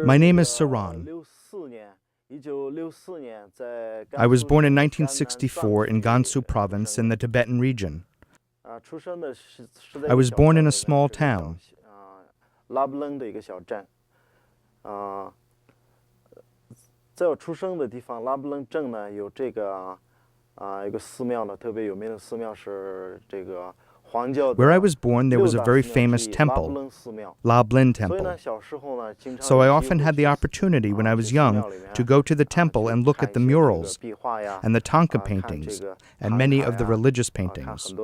My name is Saran. I was born in 1964 in Gansu province in the Tibetan region. I was born in a small town. Where I was born, there was a very famous temple, La Blin Temple. So I often had the opportunity when I was young to go to the temple and look at the murals and the Tanka paintings and many of the religious paintings.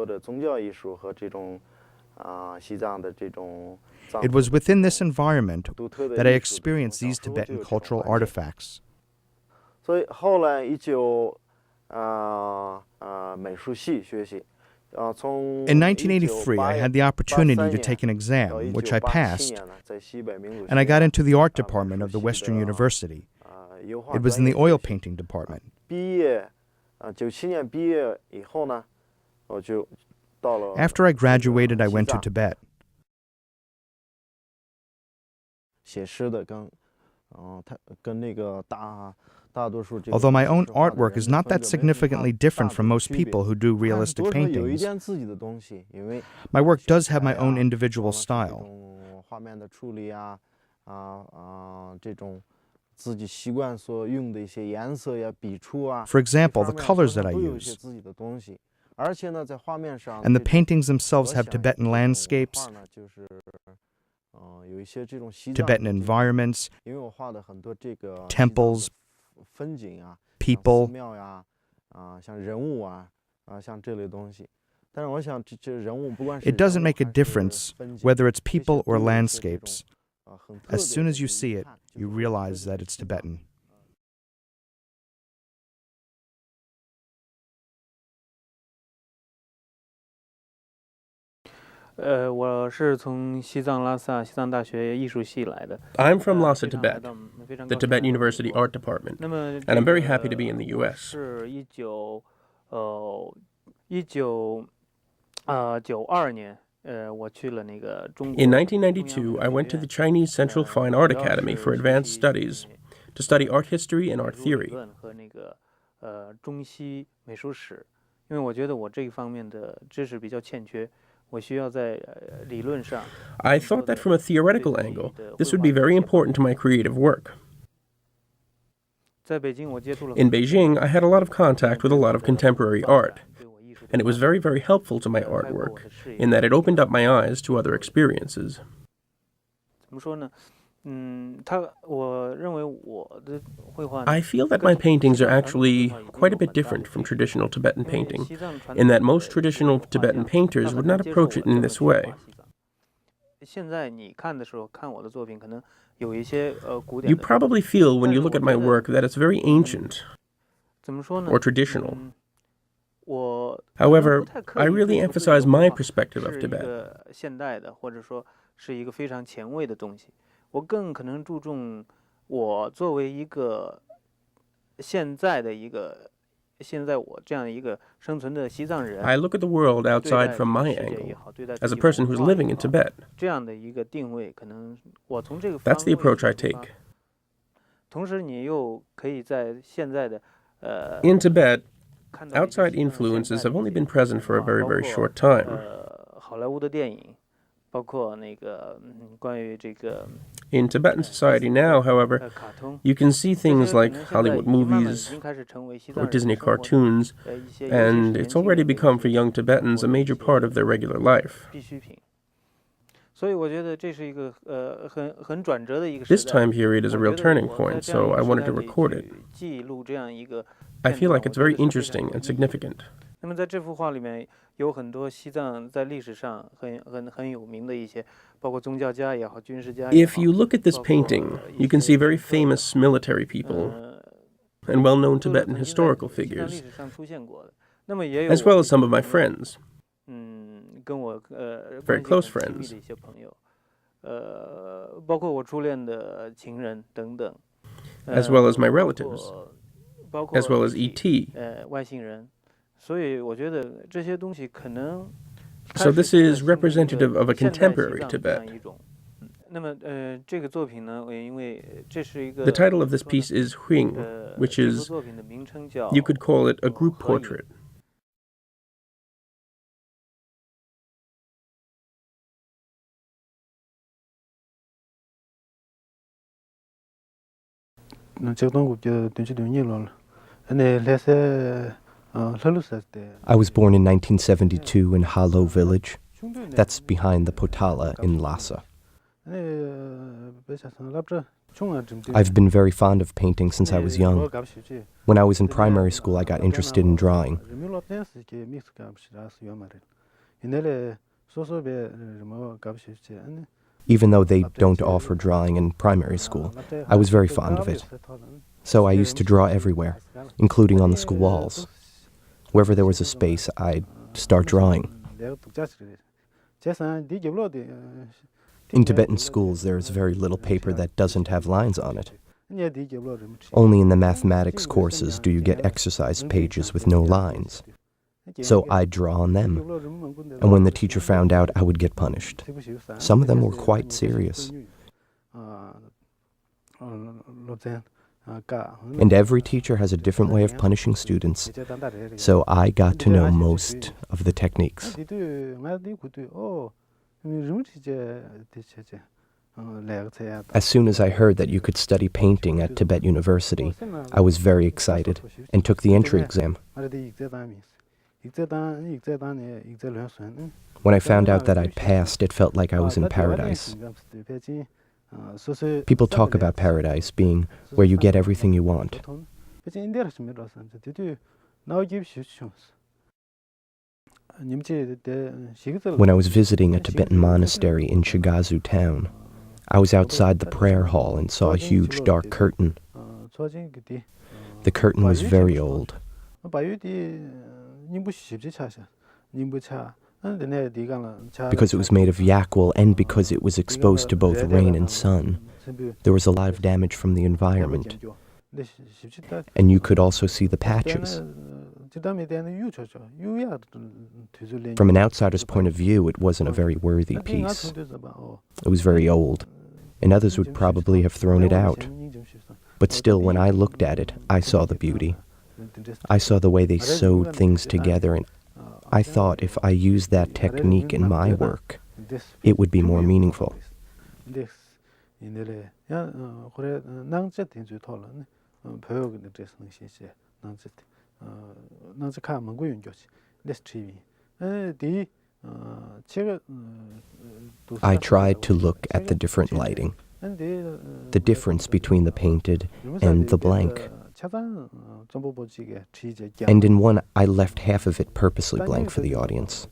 It was within this environment that I experienced these Tibetan cultural artifacts. In 1983, I had the opportunity to take an exam, which I passed, and I got into the art department of the Western University. It was in the oil painting department. After I graduated, I went to Tibet. Although my own artwork is not that significantly different from most people who do realistic paintings, my work does have my own individual style. For example, the colors that I use. And the paintings themselves have Tibetan landscapes, Tibetan environments, temples, people. It doesn't make a difference whether it's people or landscapes. As soon as you see it, you realize that it's Tibetan. I'm from Lhasa, Tibet, the Tibet University Art Department, and I'm very happy to be in the U.S. In 1992, I went to the Chinese Central Fine Art Academy for advanced studies to study art history and art theory. I thought that from a theoretical angle, this would be very important to my creative work. In Beijing, I had a lot of contact with a lot of contemporary art, and it was very, very helpful to my artwork in that it opened up my eyes to other experiences. I feel that my paintings are actually quite a bit different from traditional Tibetan painting, in that most traditional Tibetan painters would not approach it in this way. You probably feel when you look at my work that it's very ancient or traditional. However, I really emphasize my perspective of Tibet. I look at the world outside from my angle, as a person who's living in Tibet. That's the approach I take. In Tibet, outside influences have only been present for a very, very short time. In Tibetan society now, however, you can see things like Hollywood movies or Disney cartoons, and it's already become for young Tibetans a major part of their regular life. This time period is a real turning point, so I wanted to record it. I feel like it's very interesting and significant. If you look at this painting, you can see very famous military people and well-known Tibetan historical figures, as well as some of my friends, very close friends. As well as my relatives, as well as E.T. So this is representative of a contemporary Tibet. The title of this piece is Huing, which is, you could call it a group portrait. I was born in 1972 in Halo village. That's behind the Potala in Lhasa. I've been very fond of painting since I was young. When I was in primary school, I got interested in drawing. Even though they don't offer drawing in primary school, I was very fond of it. So I used to draw everywhere, including on the school walls. Wherever there was a space, I'd start drawing. In Tibetan schools, there is very little paper that doesn't have lines on it. Only in the mathematics courses do you get exercise pages with no lines. So I'd draw on them, and when the teacher found out, I would get punished. Some of them were quite serious. And every teacher has a different way of punishing students, so I got to know most of the techniques. As soon as I heard that you could study painting at Tibet University, I was very excited and took the entry exam. When I found out that I'd passed, it felt like I was in paradise. People talk about paradise being where you get everything you want. When I was visiting a Tibetan monastery in Shigazu town, I was outside the prayer hall and saw a huge dark curtain. The curtain was very old. Because it was made of yakwal and because it was exposed to both rain and sun, there was a lot of damage from the environment. And you could also see the patches. From an outsider's point of view, it wasn't a very worthy piece. It was very old, and others would probably have thrown it out. But still, when I looked at it, I saw the beauty. I saw the way they sewed things together, and I thought if I used that technique in my work, it would be more meaningful. I tried to look at the different lighting, the difference between the painted and the blank. And in one, I left half of it purposely blank for the audience.